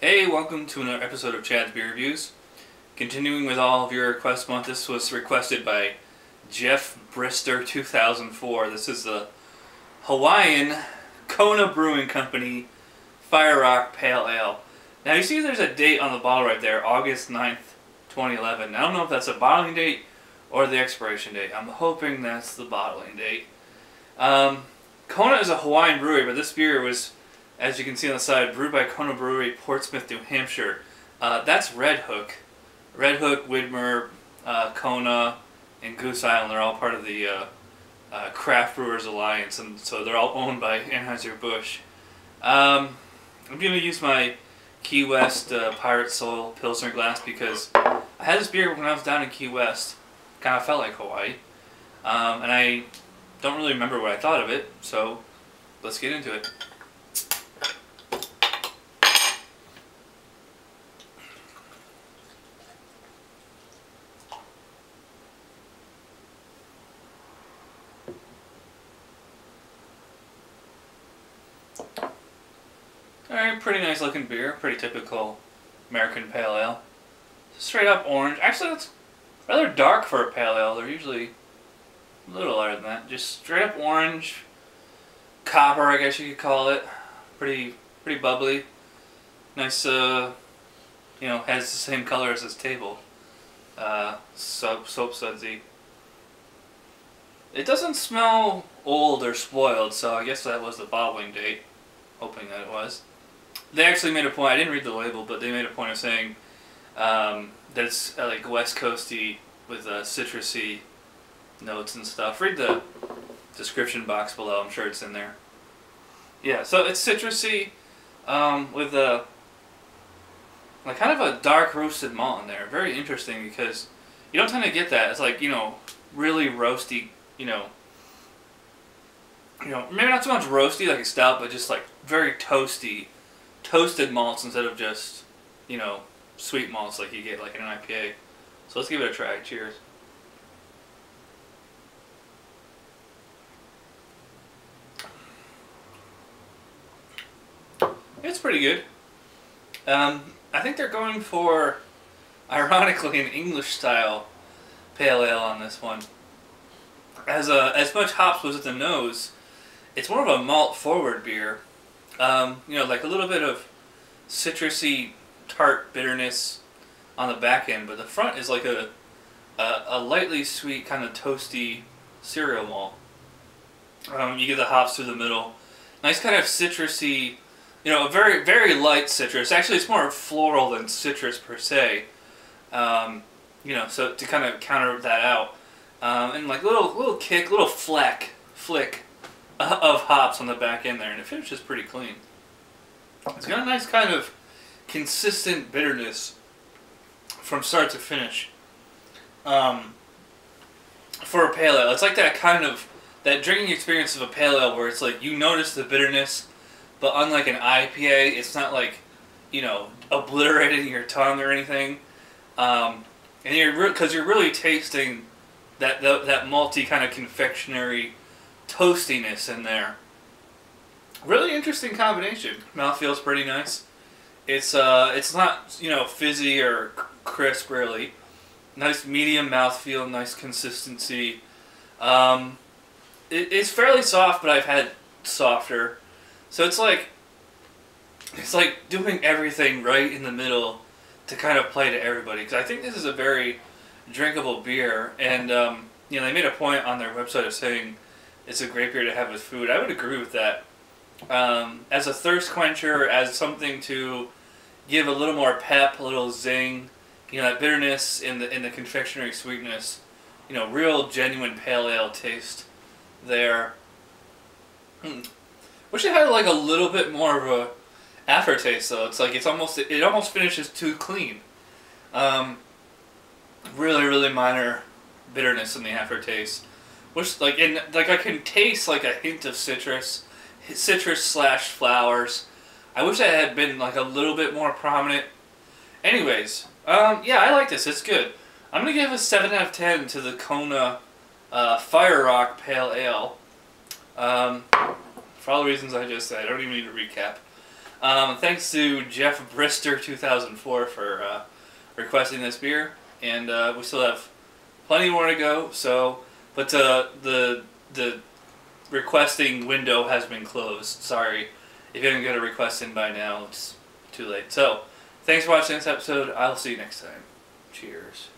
Hey, welcome to another episode of Chad's Beer Reviews. Continuing with all of your requests month, this was requested by Jeff Brister 2004. This is the Hawaiian Kona Brewing Company Fire Rock Pale Ale. Now you see there's a date on the bottle right there, August 9th, 2011. I don't know if that's a bottling date or the expiration date. I'm hoping that's the bottling date. Kona is a Hawaiian brewery, but this beer was, as you can see on the side, brewed by Kona Brewery, Portsmouth, New Hampshire. That's Red Hook. Red Hook, Widmer, Kona, and Goose Island. They're all part of the Craft Brewers Alliance, and so they're all owned by Anheuser-Busch. I'm going to use my Key West Pirate Soul Pilsner glass because I had this beer when I was down in Key West. Kind of felt like Hawaii. And I don't really remember what I thought of it, so let's get into it. Alright, pretty nice looking beer, pretty typical American pale ale. Straight up orange. Actually, that's rather dark for a pale ale. They're usually a little lighter than that. Just straight up orange, copper, I guess you could call it. Pretty bubbly. Nice, has the same color as this table. Soap sudsy. It doesn't smell old or spoiled, so I guess that was the bottling date. Hoping that it was. They actually made a point, I didn't read the label, but they made a point of saying that it's like West Coasty with citrusy notes and stuff. Read the description box below, I'm sure it's in there. Yeah, so it's citrusy with a like kind of a dark roasted malt in there. Very interesting because you don't tend to get that. It's like, really roasty, maybe not so much roasty like a stout, but just like very toasted malts instead of just, sweet malts like you get like in an IPA. So let's give it a try. Cheers. It's pretty good. I think they're going for, ironically, an English style pale ale on this one. As much hops was at the nose, it's more of a malt forward beer. Like a little bit of citrusy, tart bitterness on the back end, but the front is like a lightly sweet, kind of toasty cereal malt. You get the hops through the middle. Nice kind of citrusy, a very, very light citrus. Actually, it's more floral than citrus per se. So to kind of counter that out. And like little kick, little flick of hops on the back end there, and it finishes pretty clean. It's got a nice kind of consistent bitterness from start to finish. For a pale ale, it's like that drinking experience of a pale ale where it's like you notice the bitterness, but unlike an IPA, it's not like obliterating your tongue or anything. And because you're really tasting that malty kind of confectionery toastiness in there. Really interesting combination. Mouth feels pretty nice. It's not fizzy or crisp really. Nice medium mouthfeel, nice consistency. It's fairly soft, but I've had softer. So it's like doing everything right in the middle to kind of play to everybody. Because I think this is a very drinkable beer, and they made a point on their website of saying it's a great beer to have with food. I would agree with that. As a thirst quencher, as something to give a little more pep, a little zing, that bitterness in the confectionery sweetness, real genuine pale ale taste there. Wish it had like a little bit more of a aftertaste though. It's like it almost finishes too clean. Really, really minor bitterness in the aftertaste. Which I can taste like a hint of citrus / flowers. I wish that had been like a little bit more prominent. Anyways, yeah, I like this. It's good. I'm gonna give a 7 out of 10 to the Kona Fire Rock Pale Ale. For all the reasons I just said, I don't even need to recap. Thanks to Jeff Brister 2004 for requesting this beer, and we still have plenty more to go. So, but the requesting window has been closed. Sorry, if you didn't get a request in by now, it's too late. So, thanks for watching this episode. I'll see you next time. Cheers.